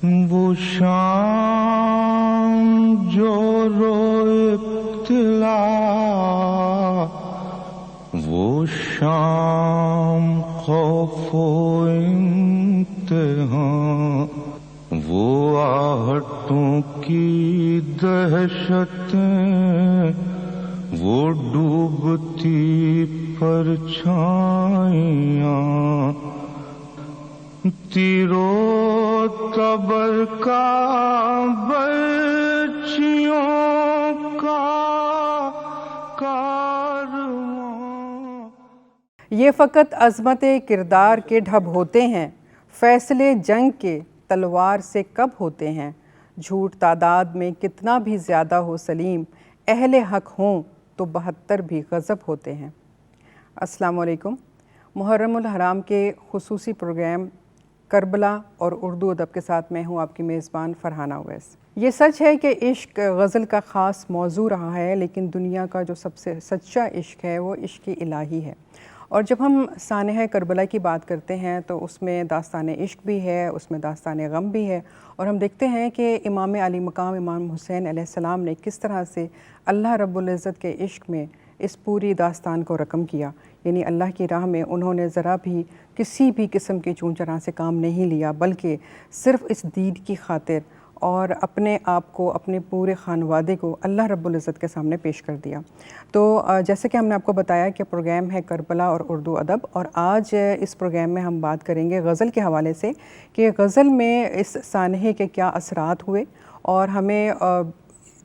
وہ شام جو روئے ابتلا، وہ شام خوف و امتحان، وہ آہٹوں کی دہشتیں، وہ ڈوبتی پرچھائیاں، تیرو تبر کا برچھیوں کا کارواں۔ یہ فقط عظمت کردار کے ڈھب ہوتے ہیں، فیصلے جنگ کے تلوار سے کب ہوتے ہیں، جھوٹ تعداد میں کتنا بھی زیادہ ہو سلیم، اہل حق ہوں تو 72 بھی غضب ہوتے ہیں۔ السلام علیکم۔ محرم الحرام کے خصوصی پروگرام کربلا اور اردو ادب کے ساتھ میں ہوں آپ کی میزبان فرحانہ اویس۔ یہ سچ ہے کہ عشق غزل کا خاص موضوع رہا ہے، لیکن دنیا کا جو سب سے سچا عشق ہے وہ عشق الہی ہے۔ اور جب ہم سانحہ کربلا کی بات کرتے ہیں تو اس میں داستان عشق بھی ہے، اس میں داستان غم بھی ہے، اور ہم دیکھتے ہیں کہ امام علی مقام امام حسین علیہ السلام نے کس طرح سے اللہ رب العزت کے عشق میں اس پوری داستان کو رقم کیا، یعنی اللہ کی راہ میں انہوں نے ذرا بھی کسی بھی قسم کی چون چرا سے کام نہیں لیا، بلکہ صرف اس دین کی خاطر اور اپنے آپ کو، اپنے پورے خانوادے کو اللہ رب العزت کے سامنے پیش کر دیا۔ تو جیسے کہ ہم نے آپ کو بتایا کہ پروگرام ہے کربلا اور اردو ادب، اور آج اس پروگرام میں ہم بات کریں گے غزل کے حوالے سے کہ غزل میں اس سانحے کے کیا اثرات ہوئے، اور ہمیں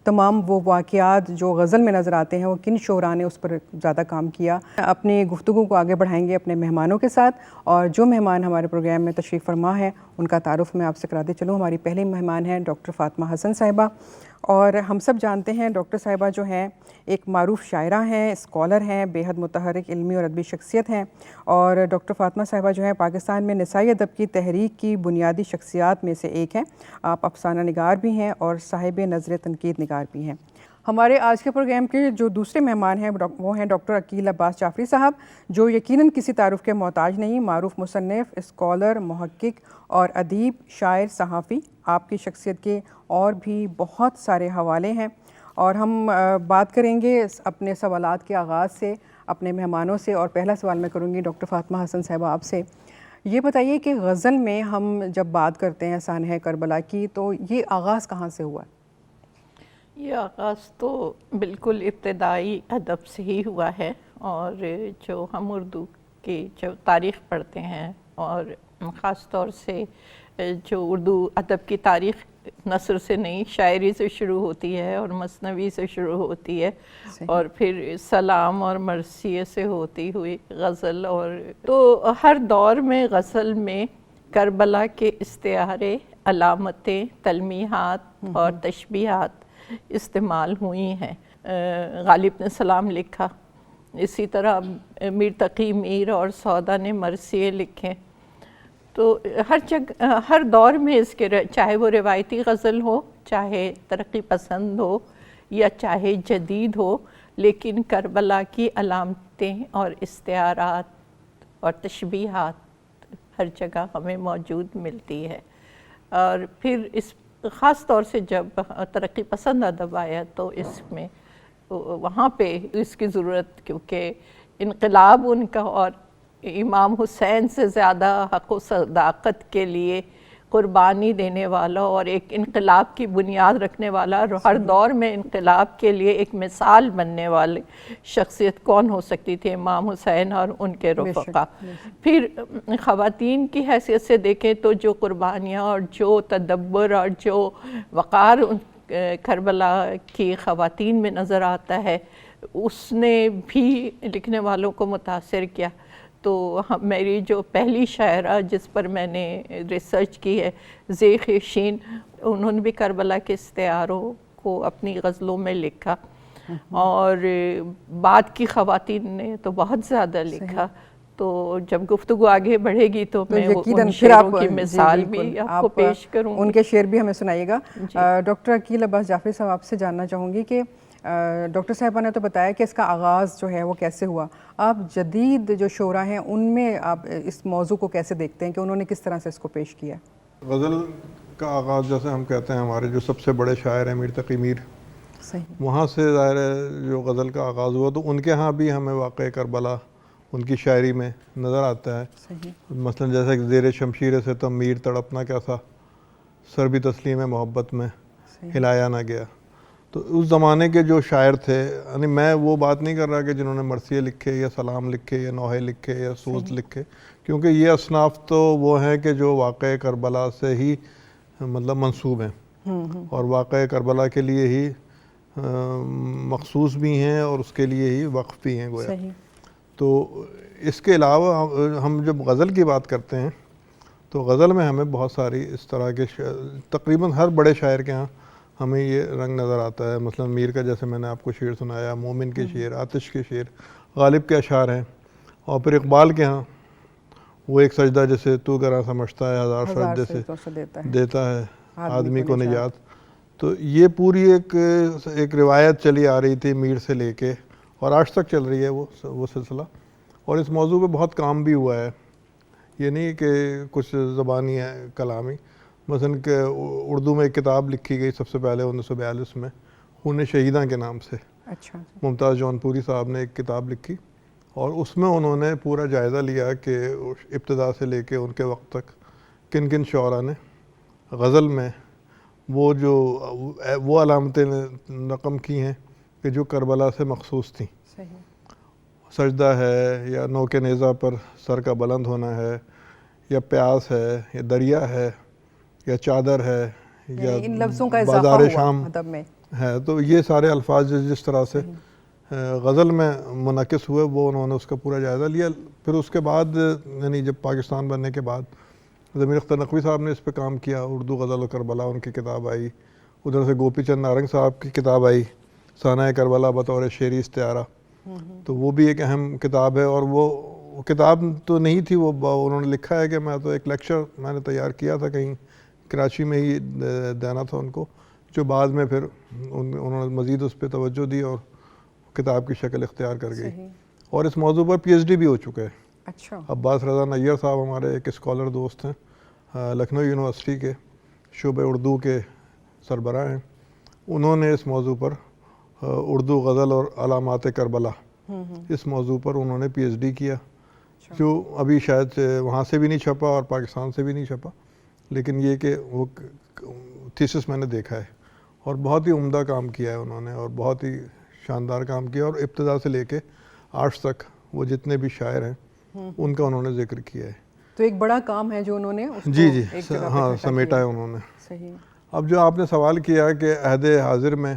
تمام وہ واقعات جو غزل میں نظر آتے ہیں وہ کن شعراء نے اس پر زیادہ کام کیا۔ اپنی گفتگو کو آگے بڑھائیں گے اپنے مہمانوں کے ساتھ، اور جو مہمان ہمارے پروگرام میں تشریف فرما ہے ان کا تعارف میں آپ سے کراتے چلوں۔ ہماری پہلی مہمان ہیں ڈاکٹر فاطمہ حسن صاحبہ، اور ہم سب جانتے ہیں ڈاکٹر صاحبہ جو ہیں ایک معروف شاعرہ ہیں، اسکالر ہیں، بے حد متحرک علمی اور ادبی شخصیت ہیں، اور ڈاکٹر فاطمہ صاحبہ جو ہیں پاکستان میں نسائی ادب کی تحریک کی بنیادی شخصیات میں سے ایک ہیں۔ آپ افسانہ نگار بھی ہیں اور صاحب نظر تنقید نگار بھی ہیں۔ ہمارے آج کے پروگرام کے جو دوسرے مہمان ہیں وہ ہیں ڈاکٹر عقیل عباس جعفری صاحب، جو یقیناً کسی تعارف کے محتاج نہیں، معروف مصنف، اسکالر، محقق اور ادیب، شاعر، صحافی۔ آپ کی شخصیت کے اور بھی بہت سارے حوالے ہیں، اور ہم بات کریں گے اپنے سوالات کے آغاز سے اپنے مہمانوں سے، اور پہلا سوال میں کروں گی ڈاکٹر فاطمہ حسن صاحبہ آپ سے۔ یہ بتائیے کہ غزل میں ہم جب بات کرتے ہیں سانحہ کربلا کی تو یہ آغاز کہاں سے ہوا؟ یہ آغاز تو بالکل ابتدائی ادب سے ہی ہوا ہے، اور جو ہم اردو کی جو تاریخ پڑھتے ہیں، اور خاص طور سے جو اردو ادب کی تاریخ نثر سے نہیں، شاعری سے شروع ہوتی ہے اور مثنوی سے شروع ہوتی ہے، اور پھر سلام اور مرثیے سے ہوتی ہوئی غزل، اور تو ہر دور میں غزل میں کربلا کے استعارے، علامتیں، تلمیحات اور تشبیہات استعمال ہوئی ہیں۔ غالب نے سلام لکھا، اسی طرح میر تقی میر اور سودا نے مرثیے لکھے، تو ہر دور میں اس کے چاہے وہ روایتی غزل ہو، چاہے ترقی پسند ہو یا چاہے جدید ہو، لیکن کربلا کی علامتیں اور استعارات اور تشبیہات ہر جگہ ہمیں موجود ملتی ہے۔ اور پھر اس خاص طور سے جب ترقی پسند ادب آیا تو اس میں وہاں پہ اس کی ضرورت، کیونکہ انقلاب ان کا، اور امام حسین سے زیادہ حق و صداقت کے لیے قربانی دینے والا اور ایک انقلاب کی بنیاد رکھنے والا، ہر دور میں انقلاب کے لیے ایک مثال بننے والی شخصیت کون ہو سکتی تھی؟ امام حسین اور ان کے رفقا۔ پھر خواتین کی حیثیت سے دیکھیں تو جو قربانیاں اور جو تدبر اور جو وقار کربلا کی خواتین میں نظر آتا ہے، اس نے بھی لکھنے والوں کو متاثر کیا۔ تو میری جو پہلی شاعرہ جس پر میں نے ریسرچ کی ہے، زیخ شین، انہوں نے بھی کربلا کے استعاروں کو اپنی غزلوں میں لکھا، اور بعد کی خواتین نے تو بہت زیادہ لکھا۔ تو جب گفتگو آگے بڑھے گی تو میں ان شعروں کی مثال بھی آپ کو پیش کروں گی۔ ان کے شعر بھی ہمیں سنائیے گا۔ ڈاکٹر عقیل عباس جعفری صاحب، آپ سے جاننا چاہوں گی کہ ڈاکٹر صاحبہ نے تو بتایا کہ اس کا آغاز جو ہے وہ کیسے ہوا، آپ جدید جو شعراء ہیں ان میں آپ اس موضوع کو کیسے دیکھتے ہیں کہ انہوں نے کس طرح سے اس کو پیش کیا؟ غزل کا آغاز جیسے ہم کہتے ہیں ہمارے جو سب سے بڑے شاعر ہیں میر تقی میر، صحیح، وہاں سے ظاہر ہے جو غزل کا آغاز ہوا، تو ان کے ہاں بھی ہمیں واقعہ کربلا ان کی شاعری میں نظر آتا ہے. صحیح، مثلا جیسے کہ زیر شمشیر ستم میر تڑپنا کیسا، سر بھی تسلیم محبت میں ہلایا نہ گیا. تو اس زمانے کے جو شاعر تھے، یعنی میں وہ بات نہیں کر رہا کہ جنہوں نے مرثیے لکھے یا سلام لکھے یا نوحے لکھے یا سوز لکھے، کیونکہ یہ اصناف تو وہ ہیں کہ جو واقعہ کربلا سے ہی مطلب منسوب ہیں اور واقعہ کربلا کے لیے ہی مخصوص بھی ہیں اور اس کے لیے ہی وقف بھی ہیں گویا. صحیح، تو اس کے علاوہ ہم جب غزل کی بات کرتے ہیں تو غزل میں ہمیں بہت ساری اس طرح کے تقریباً ہر بڑے شاعر کے ہاں ہمیں یہ رنگ نظر آتا ہے. مثلا میر کا جیسے میں نے آپ کو شعر سنایا، مومن کے شعر، آتش کے شعر، غالب کے اشعار ہیں. اور پھر اقبال کے ہاں وہ ایک سجدہ جیسے تو گراں سمجھتا ہے ہزار سجدے سے دیتا ہے آدمی کو نجات. تو یہ پوری ایک روایت چلی آ رہی تھی میر سے لے کے اور آج تک چل رہی ہے وہ سلسلہ. اور اس موضوع پہ بہت کام بھی ہوا ہے، یہ نہیں کہ کچھ زبانی ہے کلامی. مثلا کہ اردو میں ایک کتاب لکھی گئی سب سے پہلے 1942 میں خون شہیداں کے نام سے. اچھا، ممتاز جون پوری صاحب نے ایک کتاب لکھی اور اس میں انہوں نے پورا جائزہ لیا کہ ابتدا سے لے کے ان کے وقت تک کن کن شعراء نے غزل میں وہ علامتیں رقم کی ہیں کہ جو کربلا سے مخصوص تھیں. صحیح، سجدہ ہے یا نوک نیزہ پر سر کا بلند ہونا ہے یا پیاس ہے یا دریا ہے یا چادر ہے یا ان لفظوں کا اضافہ بازار ہوا شام ادب میں ہے. تو یہ سارے الفاظ جس طرح سے غزل میں منعکس ہوئے وہ انہوں نے اس کا پورا جائزہ لیا. پھر اس کے بعد یعنی جب پاکستان بننے کے بعد ضمیر اختر نقوی صاحب نے اس پہ کام کیا، اردو غزل و کربلا ان کی کتاب آئی. ادھر سے گوپی چند نارنگ صاحب کی کتاب آئی ثانیہ کربلا بطور شعری استعارہ. تو وہ بھی ایک اہم کتاب ہے. اور وہ کتاب تو نہیں تھی، وہ انہوں نے لکھا ہے کہ میں تو ایک لیکچر میں نے تیار کیا تھا کہیں کراچی میں ہی دینا تھا ان کو، جو بعد میں پھر انہوں نے مزید اس پہ توجہ دی اور کتاب کی شکل اختیار کر گئی. اور اس موضوع پر پی ایچ ڈی بھی ہو چکا ہے. اچھا، عباس رضا نیر صاحب ہمارے ایک اسکالر دوست ہیں، لکھنؤ یونیورسٹی کے شعبہ اردو کے سربراہ ہیں. انہوں نے اس موضوع پر اردو غزل اور علامات کربلا اس موضوع پر انہوں نے پی ایچ ڈی کیا، جو ابھی شاید وہاں سے بھی نہیں چھپا اور پاکستان سے بھی نہیں چھپا. لیکن یہ کہ وہ تھیسس میں نے دیکھا ہے اور بہت ہی عمدہ کام کیا ہے انہوں نے اور بہت ہی شاندار کام کیا. اور ابتدا سے لے کے آج تک وہ جتنے بھی شاعر ہیں ان کا انہوں نے ذکر کیا ہے. تو ایک بڑا کام ہے جو انہوں نے اس کو جی ایک جگہ پہ ہاں اکٹھا سمیٹا کیا. ہے انہوں نے. صحیح، اب جو آپ نے سوال کیا کہ عہد حاضر میں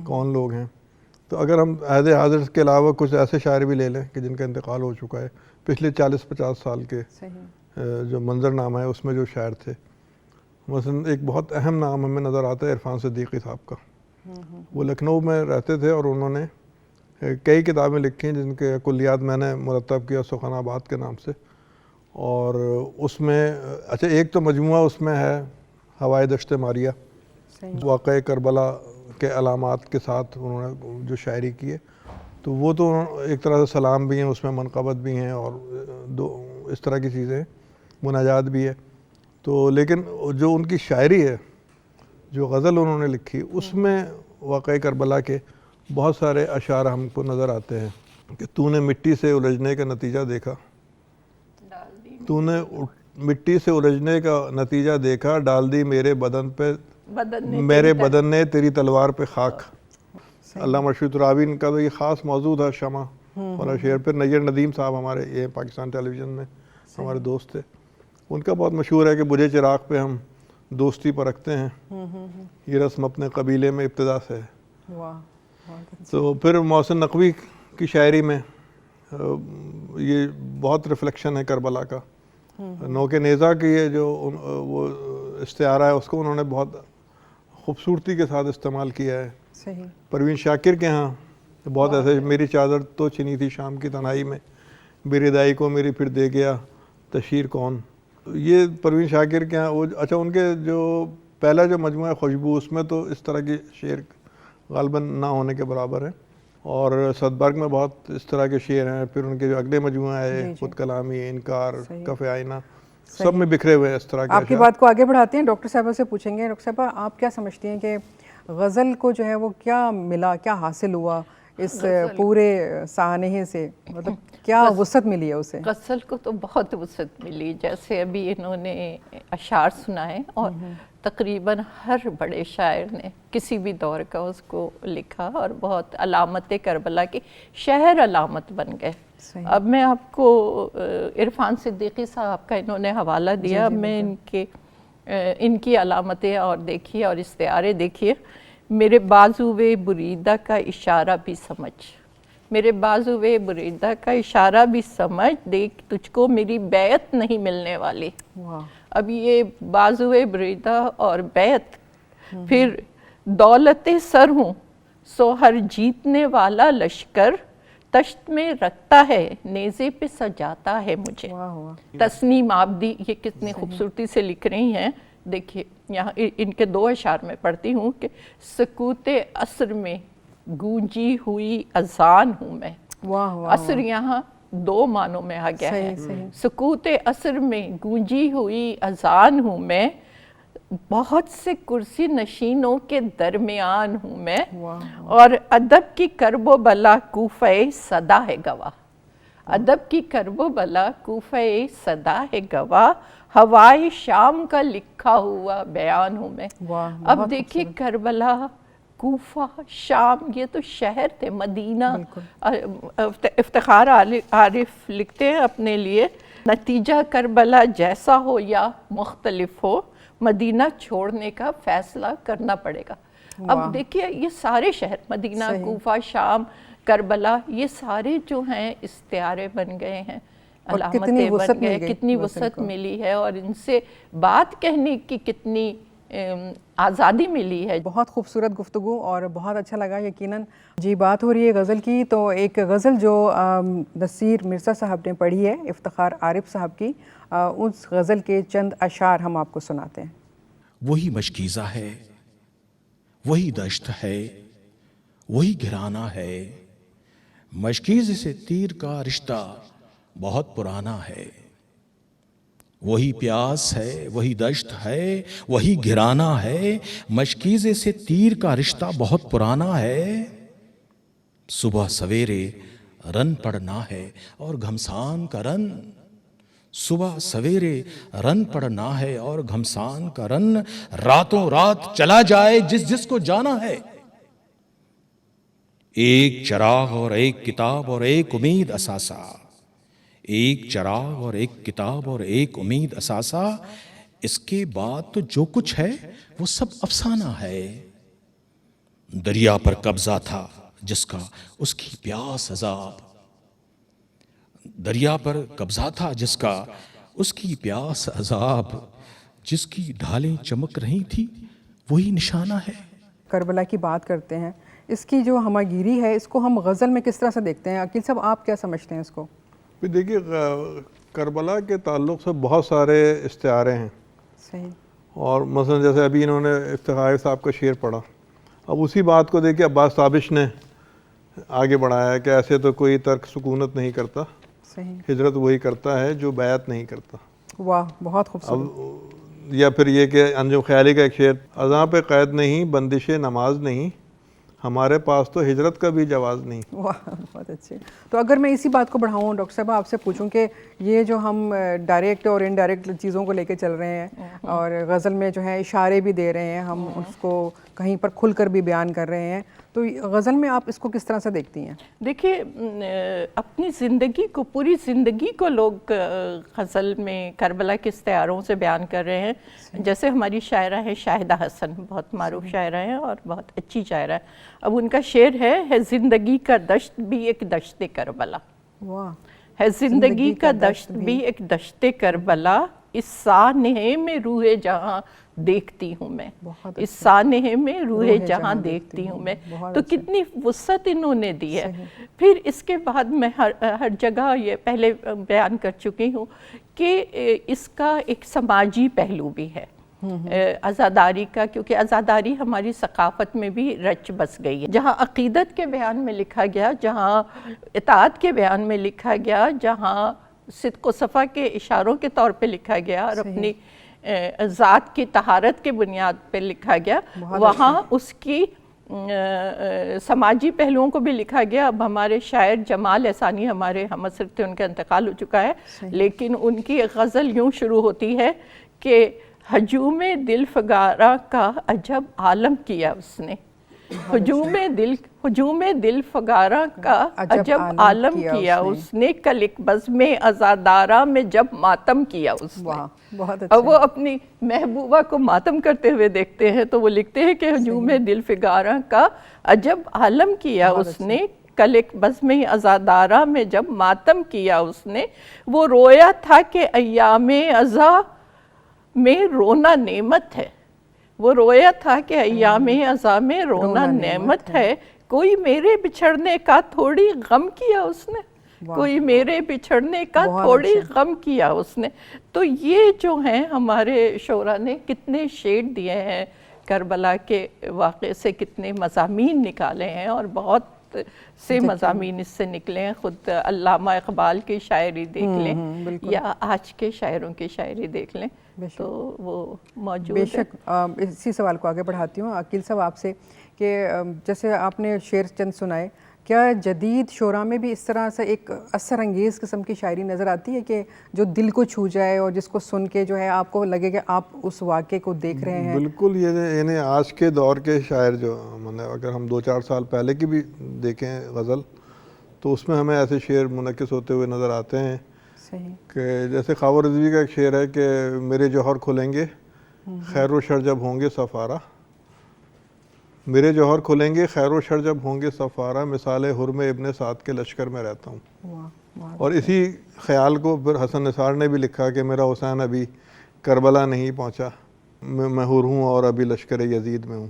کون لوگ ہیں، تو اگر ہم عہد حاضر کے علاوہ کچھ ایسے شاعر بھی لے لیں کہ جن کا انتقال ہو چکا ہے پچھلے 40-50 سال کے جو منظر نامہ ہے اس میں جو شاعر تھے، مثلا ایک بہت اہم نام ہمیں نظر آتا ہے عرفان صدیقی صاحب کا. وہ لکھنؤ میں رہتے تھے اور انہوں نے کئی کتابیں لکھی ہیں جن کے کلیات میں نے مرتب کیا سخن آباد کے نام سے. اور اس میں اچھا ایک تو مجموعہ اس میں ہے ہوائے دشت ماریہ، واقعہ کربلا کے علامات کے ساتھ انہوں نے جو شاعری کی ہے. تو وہ تو ایک طرح سے سلام بھی ہیں اس میں، منقبت بھی ہیں اور اس طرح کی چیزیں، مناجات بھی ہے. تو لیکن جو ان کی شاعری ہے، جو غزل انہوں نے لکھی، اس میں واقعہ کربلا کے بہت سارے اشعار ہم کو نظر آتے ہیں کہ تو نے مٹی سے الجھنے کا نتیجہ دیکھا، تو نے مٹی سے الجھنے کا نتیجہ دیکھا، ڈال دی میرے بدن پہ میرے بدن نے تیری تلوار پہ خاک. علامہ رشید ترابی کا تو یہ خاص موضوع تھا شمع والا شعر. پھر نیر ندیم صاحب ہمارے یہ پاکستان ٹیلی ویژن میں ہمارے دوست تھے، ان کا بہت مشہور ہے کہ بجھے چراغ پہ ہم دوستی پر رکھتے ہیں، یہ رسم اپنے قبیلے میں ابتدا سے ہے. تو پھر محسن نقوی کی شاعری میں یہ بہت ریفلیکشن ہے کربلا کا. نوک نیزہ کی یہ جو وہ استعارہ ہے اس کو انہوں نے بہت خوبصورتی کے ساتھ استعمال کیا ہے. پروین شاکر کے ہاں بہت ایسے، میری چادر تو چنی تھی شام کی تنہائی میں، میری دائی کو میری پھر دے گیا تشہیر کون. یہ پروین شاکر کے ہاں وہ اچھا ان کے جو پہلا جو مجموعہ خوشبو اس میں تو اس طرح کے شعر غالباً نہ ہونے کے برابر ہیں. اور صدبرگ میں بہت اس طرح کے شعر ہیں. پھر ان کے جو اگلے مجموعہ ہے خود کلامی، انکار، کف آئینہ، سب میں بکھرے ہوئے ہیں اس طرح کے آپ کی بات کو آگے بڑھاتے ہیں، ڈاکٹر صاحبہ سے پوچھیں گے۔ ڈاکٹر صاحبہ آپ کیا سمجھتی ہیں کہ غزل کو جو ہے وہ کیا ملا، کیا حاصل ہوا اس پورے سانحے سے، مطلب کیا وسعت ملی ہے اسے؟ غزل کو تو بہت وسعت ملی، جیسے ابھی انہوں نے اشعار سنائے اور تقریباً ہر بڑے شاعر نے کسی بھی دور کا اس کو لکھا اور بہت علامت کربلا کی شہر علامت بن گئے۔ اب میں آپ کو عرفان صدیقی صاحب کا انہوں نے حوالہ دیا، میں ان کی علامتیں اور دیکھیے اور استعارے دیکھیے۔ میرے بازوئے بریدہ کا اشارہ بھی سمجھ، میرے بازوئے بریدہ کا اشارہ بھی سمجھ، دیکھ تجھ کو میری بیعت نہیں ملنے والی۔ اب یہ بازوئے بریدہ اور بیعت، پھر دولت سر ہوں سو ہر جیتنے والا لشکر، تشت میں رکھتا ہے نیزے پہ سجاتا ہے مجھے۔ تسنیم آبدی یہ کتنی خوبصورتی سے لکھ رہی ہیں، دیکھیے یہاں ان کے دو اشعار میں پڑھتی ہوں کہ سکوت عصر میں گونجی ہوئی اذان ہوں میں۔ عصر یہاں دو معنوں میں آ گیا ہے۔ سکوت عصر میں گونجی ہوئی اذان ہوں میں، بہت سے کرسی نشینوں کے درمیان ہوں میں، اور ادب کی کرب و بلا کوفہ صدا ہے گواہ، ادب کی کرب و بلا کوفہ صدا ہے گواہ، ہوائے شام کا لکھا ہوا بیان ہوں میں۔ اب دیکھیے کربلا، کوفہ، شام، یہ تو شہر تھے، مدینہ۔ افتخار عارف لکھتے ہیں اپنے لیے، نتیجہ کربلا جیسا ہو یا مختلف ہو، مدینہ چھوڑنے کا فیصلہ کرنا پڑے گا۔ اب دیکھیے یہ سارے شہر، مدینہ، کوفہ، شام، کربلا، یہ سارے جو ہیں استعارے بن گئے ہیں، علامتیں بن گئے، کتنی وسعت ملی ہے، اور ان سے بات کہنے کی کتنی آزادی ملی ہے۔ بہت خوبصورت گفتگو اور بہت اچھا لگا یقیناً۔ جی بات ہو رہی ہے غزل کی، تو ایک غزل جو نصیر مرزا صاحب نے پڑھی ہے افتخار عارف صاحب کی، اس غزل کے چند اشعار ہم آپ کو سناتے ہیں۔ وہی مشکیزہ ہے، وہی دشت ہے، وہی گھرانہ ہے، مشکیز سے تیر کا رشتہ بہت پرانا ہے، وہی پیاس ہے، وہی دشت ہے، وہی گھرانہ ہے، مشکیز سے تیر کا رشتہ بہت پرانا ہے، صبح سویرے رن پڑنا ہے اور گھمسان کا رن، صبح سویرے رن پڑنا ہے اور گھمسان کا رن، راتوں رات چلا جائے جس جس کو جانا ہے، ایک چراغ اور ایک کتاب اور ایک امید اثاثہ، ایک چراغ اور ایک کتاب اور ایک امید اثاثہ، اس کے بعد تو جو کچھ ہے وہ سب افسانہ ہے، دریا پر قبضہ تھا جس کا اس کی پیاس عذاب، دریا پر قبضہ تھا جس کا اس کی پیاس عذاب، جس کی ڈھالیں چمک رہی تھی وہی نشانہ ہے۔ کربلا کی بات کرتے ہیں، اس کی جو ہمہ گیری ہے اس کو ہم غزل میں کس طرح سے دیکھتے ہیں؟ عقیل صاحب آپ کیا سمجھتے ہیں اس کو؟ دیکھیے کربلا کے تعلق سے بہت سارے استعارے ہیں، صحیح، اور مثلا جیسے ابھی انہوں نے افتخار صاحب کا شعر پڑھا، اب اسی بات کو دیکھیے عباس تابش نے آگے بڑھایا ہے کہ ایسے تو کوئی ترک سکونت نہیں کرتا، صحیح، ہجرت وہی کرتا ہے جو بیعت نہیں کرتا۔ واہ بہت خوبصورت۔ اب یا پھر یہ کہ انجم خیالی کا ایک شعر، اذاں پہ قید نہیں، بندش نماز نہیں، ہمارے پاس تو ہجرت کا بھی جواز نہیں۔ واہ بہت اچھے۔ تو اگر میں اسی بات کو بڑھاؤں ڈاکٹر صاحب آپ سے پوچھوں کہ یہ جو ہم ڈائریکٹ اور انڈائریکٹ چیزوں کو لے کے چل رہے ہیں اور غزل میں جو ہے اشارے بھی دے رہے ہیں، ہم اس کو کہیں پر کھل کر بھی بیان کر رہے ہیں، تو غزل میں آپ اس کو کس طرح سے دیکھتی ہیں؟ دیکھیے اپنی زندگی کو، پوری زندگی کو لوگ غزل میں کربلا کے استعاروں سے بیان کر رہے ہیں۔ جیسے ہماری شاعرہ ہیں شاہدہ حسن، بہت معروف شاعرہ ہیں اور بہت اچھی شاعرہ ہیں۔ اب ان کا شعر ہے زندگی کا دشت بھی ایک دشت کربلا، واہ، ہے زندگی کا دشت بھی ایک دشت کربلا، اس سانحے میں روح جہاں دیکھتی ہوں میں، اس سانحے میں روح جہاں دیکھتی ہوں میں۔ تو کتنی وسعت انہوں نے دی ہے۔ پھر اس کے بعد میں ہر جگہ یہ پہلے بیان کر چکی ہوں کہ اس کا ایک سماجی پہلو بھی ہے، عزاداری کا، کیونکہ عزاداری ہماری ثقافت میں بھی رچ بس گئی ہے۔ جہاں عقیدت کے بیان میں لکھا گیا، جہاں اطاعت کے بیان میں لکھا گیا، جہاں صدق و صفا کے اشاروں کے طور پہ لکھا گیا اور اپنی ذات کی طہارت کے بنیاد پہ لکھا گیا، وہاں اس کی سماجی پہلوؤں کو بھی لکھا گیا۔ اب ہمارے شاعر جمال احسانی ہمارے ہم عصر تھے، ان کا انتقال ہو چکا ہے، لیکن ان کی ایک غزل یوں شروع ہوتی ہے کہ ہجوم دل فگارہ کا عجب عالم کیا اس نے، ہجوم دل فگارہ کا عجب عالم کیا اس نے، کل ایک بزم عزادارہ میں جب ماتم کیا اس نے۔ اب وہ اپنی محبوبہ کو ماتم کرتے ہوئے دیکھتے ہیں تو وہ لکھتے ہیں کہ ہجوم دل فگارہ کا عجب عالم کیا اس نے، کل ایک بزم عزادارہ میں جب ماتم کیا اس نے، وہ رویا تھا کہ ایام عزا میں رونا نعمت ہے، وہ رویا تھا کہ ایام عزا میں رونا نعمت ہے، کوئی میرے بچھڑنے کا تھوڑی غم کیا اس نے، کوئی میرے بچھڑنے کا تھوڑی غم کیا اس نے۔ تو یہ جو ہیں ہمارے شعراء نے کتنے شیڈ دیے ہیں کربلا کے واقعے سے، کتنے مضامین نکالے ہیں، اور بہت سے مضامین اس سے نکلے ہیں۔ خود علامہ اقبال کی شاعری دیکھ لیں یا آج کے شاعروں کی شاعری دیکھ لیں تو وہ موجود ہے۔ بے شک اسی سوال کو آگے بڑھاتی ہوں عقیل صاحب آپ سے، کہ جیسے آپ نے شعر چند سنائے، کیا جدید شعراء میں بھی اس طرح سے ایک اثر انگیز قسم کی شاعری نظر آتی ہے کہ جو دل کو چھو جائے اور جس کو سن کے جو ہے آپ کو لگے کہ آپ اس واقعے کو دیکھ رہے ہیں؟ بالکل، یعنی آج کے دور کے شاعر جو اگر ہم 2-4 سال پہلے کی بھی دیکھیں غزل تو اس میں ہمیں ایسے شعر منعکس ہوتے ہوئے نظر آتے ہیں کہ جیسے خواو رضوی کا ایک شعر ہے کہ میرے جوہر کھلیں گے خیر و شر جب ہوں گے سفارہ، میرے جوہر کھلیں گے خیر و شر جب ہوں گے سفارہ، مثال حرم ابن سعد کے لشکر میں رہتا ہوں۔ اور اسی خیال کو پھر حسن نثار نے بھی لکھا کہ میرا حسین ابھی کربلا نہیں پہنچا، میں حر ہوں اور ابھی لشکر یزید میں ہوں۔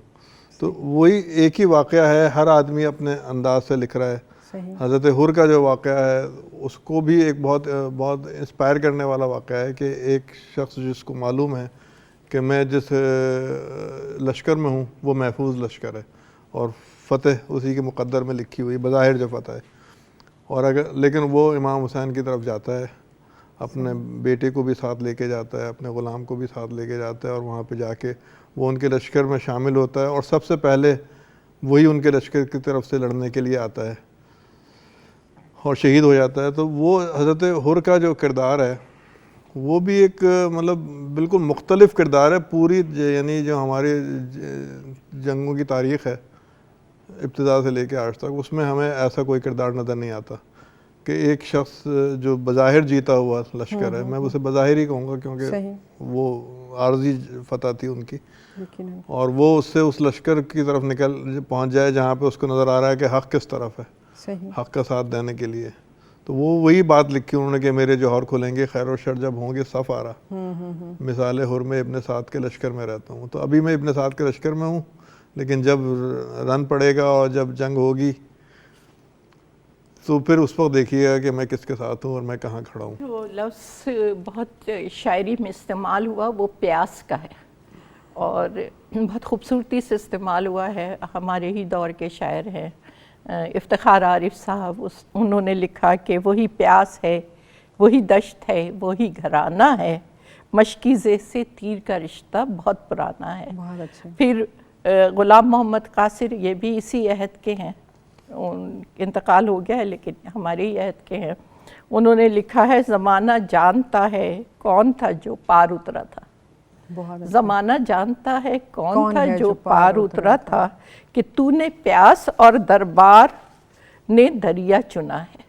تو وہی ایک ہی واقعہ ہے، ہر آدمی اپنے انداز سے لکھ رہا ہے۔ حضرت حر کا جو واقعہ ہے اس کو بھی ایک بہت انسپائر کرنے والا واقعہ ہے کہ ایک شخص جس کو معلوم ہے کہ میں جس لشکر میں ہوں وہ محفوظ لشکر ہے اور فتح اسی کے مقدر میں لکھی ہوئی بظاہر جو فتح ہے، اور لیکن وہ امام حسین کی طرف جاتا ہے، اپنے بیٹے کو بھی ساتھ لے کے جاتا ہے، اپنے غلام کو بھی ساتھ لے کے جاتا ہے، اور وہاں پہ جا کے وہ ان کے لشکر میں شامل ہوتا ہے، اور سب سے پہلے وہی ان کے لشکر کی طرف سے لڑنے کے لیے آتا ہے اور شہید ہو جاتا ہے۔ تو وہ حضرت حر کا جو کردار ہے وہ بھی ایک مطلب بالکل مختلف کردار ہے پوری، یعنی جو ہمارے جنگوں کی تاریخ ہے ابتدا سے لے کے آج تک، اس میں ہمیں ایسا کوئی کردار نظر نہیں آتا کہ ایک شخص جو بظاہر جیتا ہوا لشکر ہے، میں اسے بظاہر ہی کہوں گا کیونکہ وہ عارضی فتح تھی ان کی، اور وہ اس سے اس لشکر کی طرف پہنچ جائے جہاں پہ اس کو نظر آ رہا ہے کہ حق کس طرف ہے، حق کا ساتھ دینے کے لیے۔ تو وہ وہی بات لکھی انہوں نے کہ میرے جوہر کھلیں گے خیر و شر جب ہوں گے صف آ رہا، مثال حرم ابن سعد کے لشکر میں رہتا ہوں۔ تو ابھی میں ابن سعد کے لشکر میں ہوں، لیکن جب رن پڑے گا اور جب جنگ ہوگی تو پھر اس وقت دیکھیے گا کہ میں کس کے ساتھ ہوں اور میں کہاں کھڑا ہوں۔ جو لفظ بہت شاعری میں استعمال ہوا وہ پیاس کا ہے، اور بہت خوبصورتی سے استعمال ہوا ہے۔ ہمارے ہی دور کے شاعر ہیں افتخار عارف صاحب، انہوں نے لکھا کہ وہی پیاس ہے، وہی دشت ہے، وہی گھرانہ ہے، مشکیزے سے تیر کا رشتہ بہت پرانا ہے۔ پھر غلام محمد قاصر، یہ بھی اسی عہد کے ہیں، انتقال ہو گیا ہے لیکن ہمارے ہی عہد کے ہیں، انہوں نے لکھا ہے زمانہ جانتا ہے کون تھا جو پار اترا تھا، زمانہ جانتا ہے کون تھا جو پار اترا تھا، کہ تو نے پیاس اور دربار نے دریا چنا ہے،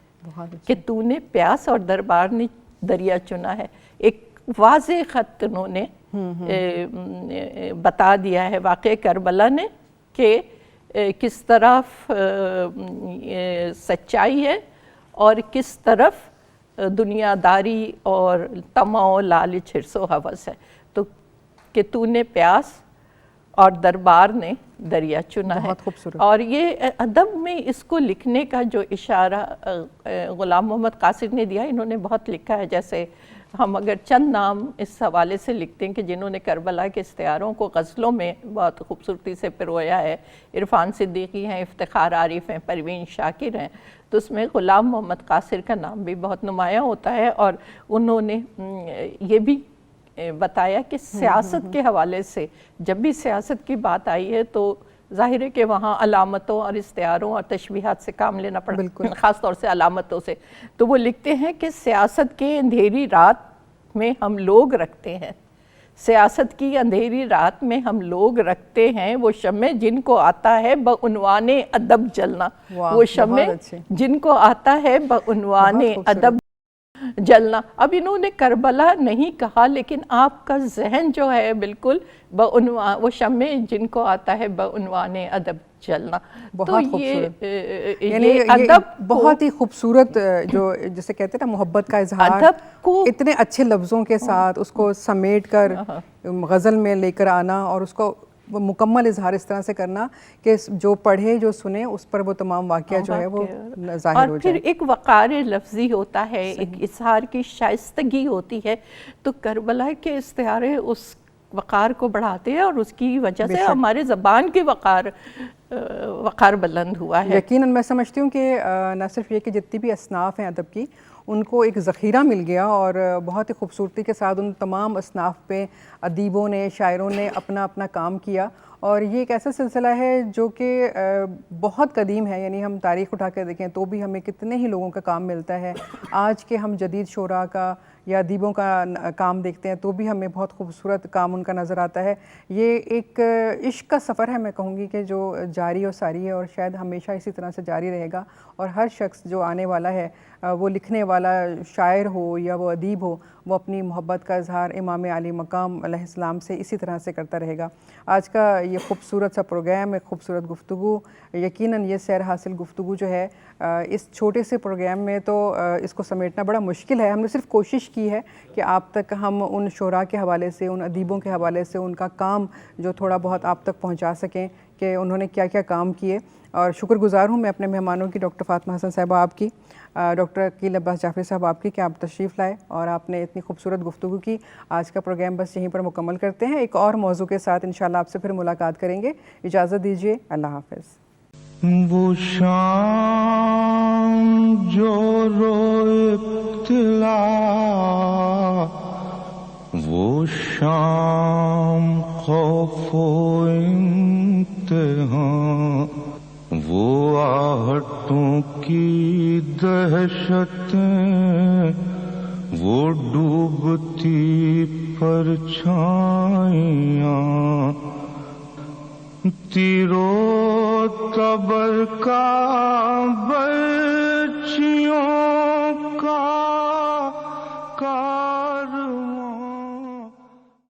کہ تو نے پیاس اور دربار نے دریا چنا ہے۔ ایک واضح خط انہوں نے بتا دیا ہے واقعہ کربلا نے کہ کس طرف سچائی ہے اور کس طرف دنیا داری اور طمع و لالچ حرص و ہوس ہے۔ تو کہ تو نے پیاس اور دربار نے دریا چنا ہے، اور یہ ادب میں اس کو لکھنے کا جو اشارہ غلام محمد قاصر نے دیا، انہوں نے بہت لکھا ہے، جیسے ہم اگر چند نام اس حوالے سے لکھتے ہیں کہ جنہوں نے کربلا کے استعاروں کو غزلوں میں بہت خوبصورتی سے پرویا ہے، عرفان صدیقی ہیں، افتخار عارف ہیں، پروین شاکر ہیں، تو اس میں غلام محمد قاصر کا نام بھی بہت نمایاں ہوتا ہے، اور انہوں نے یہ بھی بتایا کہ سیاست کے حوالے سے جب بھی سیاست کی بات آئی ہے تو ظاہر ہے کہ وہاں علامتوں اور استعاروں اور تشبیہات سے کام لینا پڑا، خاص طور سے علامتوں سے. تو وہ لکھتے ہیں کہ سیاست کے اندھیری رات میں ہم لوگ رکھتے ہیں، سیاست کی اندھیری رات میں ہم لوگ رکھتے ہیں وہ شمع جن کو آتا ہے بعنوان ادب جلنا، وہ شمع جن کو آتا ہے بعنوان ادب جلنا. اب انہوں نے کربلا نہیں کہا، لیکن آپ کا ذہن جو ہے بالکل بعنوان وہ شمع جن کو آتا ہے بعنوان ادب جلنا. بہت خوبصورت، یعنی ادب بہت ہی خوبصورت، جو جسے کہتے ہیں نا محبت کا اظہار، ادب کو اتنے اچھے لفظوں کے ساتھ اس کو سمیٹ کر غزل میں لے کر آنا، اور اس کو مکمل اظہار اس طرح سے کرنا کہ جو پڑھے جو سنے اس پر وہ تمام واقعہ جو ہے وہ ظاہر ہو جائے. اور پھر ایک وقار لفظی ہوتا ہے، ایک اظہار کی شائستگی ہوتی ہے. تو کربلا کے استعارے اس وقار کو بڑھاتے ہیں، اور اس کی وجہ سے ہمارے زبان کے وقار بلند ہوا ہے. یقیناً میں سمجھتی ہوں کہ نہ صرف یہ کہ جتنی بھی اصناف ہیں ادب کی ان کو ایک ذخیرہ مل گیا، اور بہت ہی خوبصورتی کے ساتھ ان تمام اصناف پہ ادیبوں نے، شاعروں نے اپنا اپنا کام کیا. اور یہ ایک ایسا سلسلہ ہے جو کہ بہت قدیم ہے، یعنی ہم تاریخ اٹھا کے دیکھیں تو بھی ہمیں کتنے ہی لوگوں کا کام ملتا ہے. آج کے ہم جدید شعراء کا یا ادیبوں کا کام دیکھتے ہیں تو بھی ہمیں بہت خوبصورت کام ان کا نظر آتا ہے. یہ ایک عشق کا سفر ہے، میں کہوں گی کہ جو جاری اور ساری ہے، اور شاید ہمیشہ اسی طرح سے جاری رہے گا. اور ہر شخص جو آنے والا ہے، وہ لکھنے والا شاعر ہو یا وہ ادیب ہو، وہ اپنی محبت کا اظہار امام علی مقام علیہ السلام سے اسی طرح سے کرتا رہے گا. آج کا یہ خوبصورت سا پروگرام، ایک خوبصورت گفتگو، یقیناً یہ سیر حاصل گفتگو جو ہے اس چھوٹے سے پروگرام میں تو اس کو سمیٹنا بڑا مشکل ہے. ہم نے صرف کوشش کی ہے کہ آپ تک ہم ان شعراء کے حوالے سے، ان ادیبوں کے حوالے سے ان کا کام جو تھوڑا بہت آپ تک پہنچا سکیں کہ انہوں نے کیا کیا کام کیے. اور شکر گزار ہوں میں اپنے مہمانوں کی، ڈاکٹر فاطمہ حسن صاحبہ آپ کی، ڈاکٹر عقیل عباس جعفری صاحب آپ کی، کہ آپ تشریف لائے اور آپ نے اتنی خوبصورت گفتگو کی. آج کا پروگرام بس یہیں پر مکمل کرتے ہیں، ایک اور موضوع کے ساتھ انشاءاللہ آپ سے پھر ملاقات کریں گے. اجازت دیجیے، اللہ حافظ. وہ شام جو روئے ابتلا، وہ شام خوف و امتحان، وہ آہٹوں کی دہشتیں، وہ ڈوبتی پرچھائیاں، تیرو تبر کا بر